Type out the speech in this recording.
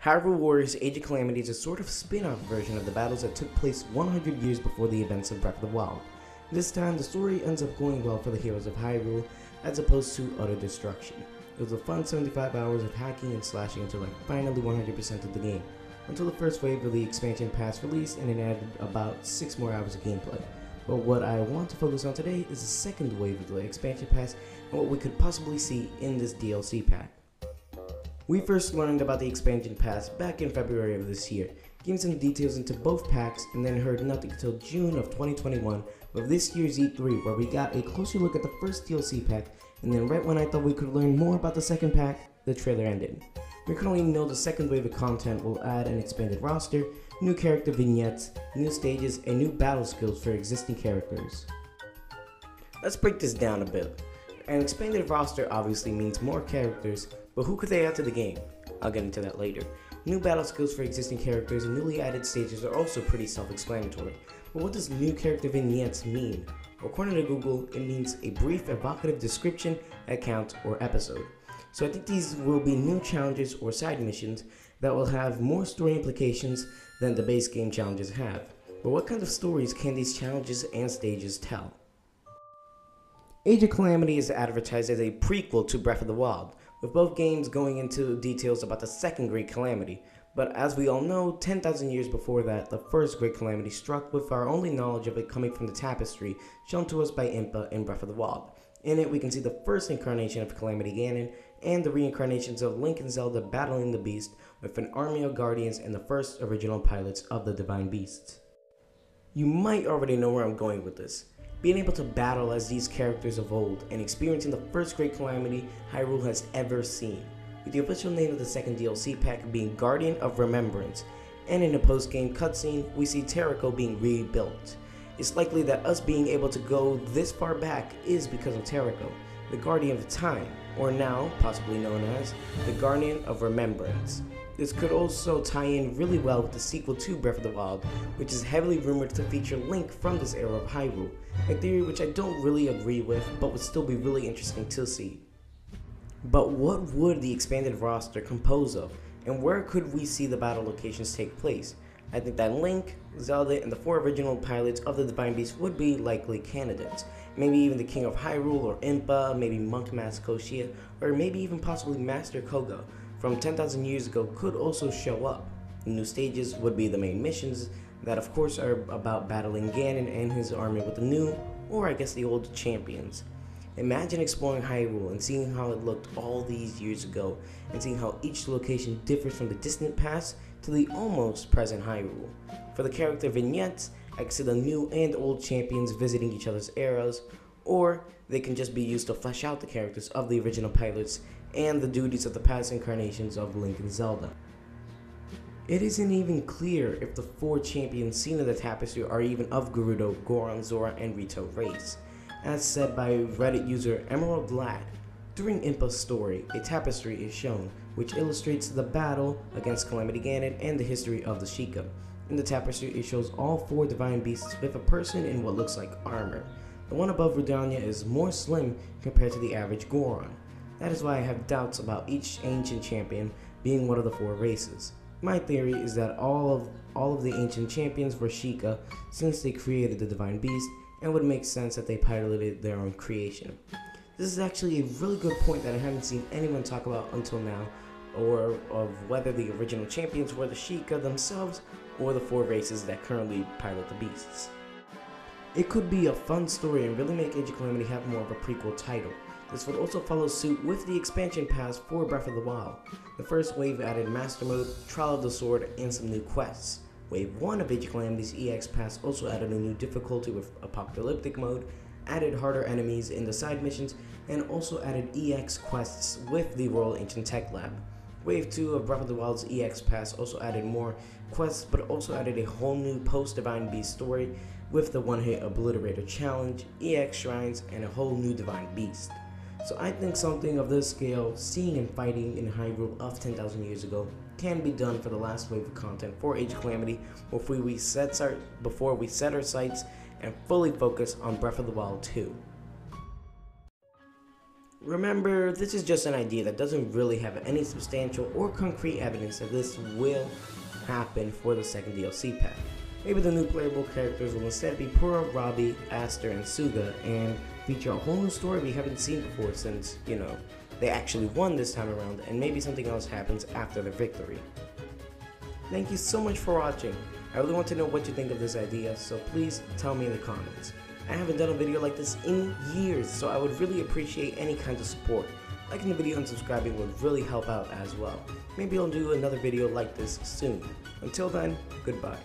Hyrule Warriors Age of Calamity is a sort of spin-off version of the battles that took place 100 years before the events of Breath of the Wild. This time, the story ends up going well for the heroes of Hyrule, as opposed to utter destruction. It was a fun 75 hours of hacking and slashing until finally 100% of the game, until the first wave of the expansion pass released and it added about 6 more hours of gameplay. But what I want to focus on today is the second wave of the expansion pass and what we could possibly see in this DLC pack. We first learned about the expansion pass back in February of this year, giving some details into both packs, and then heard nothing until June of 2021 of this year's E3, where we got a closer look at the first DLC pack, and then right when I thought we could learn more about the second pack, the trailer ended. We currently know the second wave of content will add an expanded roster, new character vignettes, new stages, and new battle skills for existing characters. Let's break this down a bit. An expanded roster obviously means more characters, but who could they add to the game? I'll get into that later. New battle skills for existing characters and newly added stages are also pretty self-explanatory. But what does new character vignettes mean? According to Google, it means a brief evocative description, account, or episode. So I think these will be new challenges or side missions that will have more story implications than the base game challenges have. But what kind of stories can these challenges and stages tell? Age of Calamity is advertised as a prequel to Breath of the Wild, with both games going into details about the second Great Calamity. But as we all know, 10,000 years before that, the first Great Calamity struck, with our only knowledge of it coming from the Tapestry shown to us by Impa in Breath of the Wild. In it, we can see the first incarnation of Calamity Ganon, and the reincarnations of Link and Zelda battling the beast with an army of guardians and the first original pilots of the divine beasts. You might already know where I'm going with this. Being able to battle as these characters of old and experiencing the first Great Calamity Hyrule has ever seen, with the official name of the second DLC pack being Guardian of Remembrance, and in a post-game cutscene, we see Terraco being rebuilt. It's likely that us being able to go this far back is because of Terraco, the Guardian of Time, or now possibly known as the Guardian of Remembrance. This could also tie in really well with the sequel to Breath of the Wild, which is heavily rumored to feature Link from this era of Hyrule, a theory which I don't really agree with, but would still be really interesting to see. But what would the expanded roster compose of, and where could we see the battle locations take place? I think that Link, Zelda, and the 4 original pilots of the Divine Beast would be likely candidates. Maybe even the King of Hyrule or Impa, maybe Monk Master Koshia, or maybe even possibly Master Koga from 10,000 years ago could also show up. The new stages would be the main missions that of course are about battling Ganon and his army with the new, or I guess the old champions. Imagine exploring Hyrule and seeing how it looked all these years ago, and seeing how each location differs from the distant past to the almost present Hyrule. For the character vignettes, I could see the new and old champions visiting each other's eras, or they can just be used to flesh out the characters of the original pilots and the duties of the past incarnations of Link and Zelda. It isn't even clear if the 4 champions seen in the Tapestry are even of Gerudo, Goron, Zora, and Rito race. As said by Reddit user Emerald Lad, during Impa's story, a tapestry is shown, which illustrates the battle against Calamity Ganon and the history of the Sheikah. In the tapestry, it shows all 4 divine beasts with a person in what looks like armor. The one above Rudania is more slim compared to the average Goron. That is why I have doubts about each ancient champion being one of the 4 races. My theory is that all of the ancient champions were Sheikah since they created the divine beast, and would make sense that they piloted their own creation. This is actually a really good point that I haven't seen anyone talk about until now, or of whether the original champions were the Sheikah themselves or the 4 races that currently pilot the beasts. It could be a fun story and really make Age of Calamity have more of a prequel title. This would also follow suit with the expansion pass for Breath of the Wild. The first wave added Master Mode, Trial of the Sword, and some new quests. Wave 1 of Age of Calamity's EX Pass also added a new difficulty with Apocalyptic Mode, added harder enemies in the side missions, and also added EX quests with the Royal Ancient Tech Lab. Wave 2 of Breath of the Wild's EX Pass also added more quests, but also added a whole new post-Divine Beast story with the one-hit Obliterator Challenge, EX Shrines, and a whole new Divine Beast. So I think something of this scale, seeing and fighting in Hyrule of 10,000 years ago, can be done for the last wave of content for Age of Calamity before we set our sights and fully focus on Breath of the Wild 2. Remember, this is just an idea that doesn't really have any substantial or concrete evidence that this will happen for the second DLC pack. Maybe the new playable characters will instead be Pura, Robbie, Aster, and Suga, and feature a whole new story we haven't seen before since, they actually won this time around, and maybe something else happens after the victory. Thank you so much for watching. I really want to know what you think of this idea, so please tell me in the comments. I haven't done a video like this in years, so I would really appreciate any kind of support. Liking the video and subscribing would really help out as well. Maybe I'll do another video like this soon. Until then, goodbye.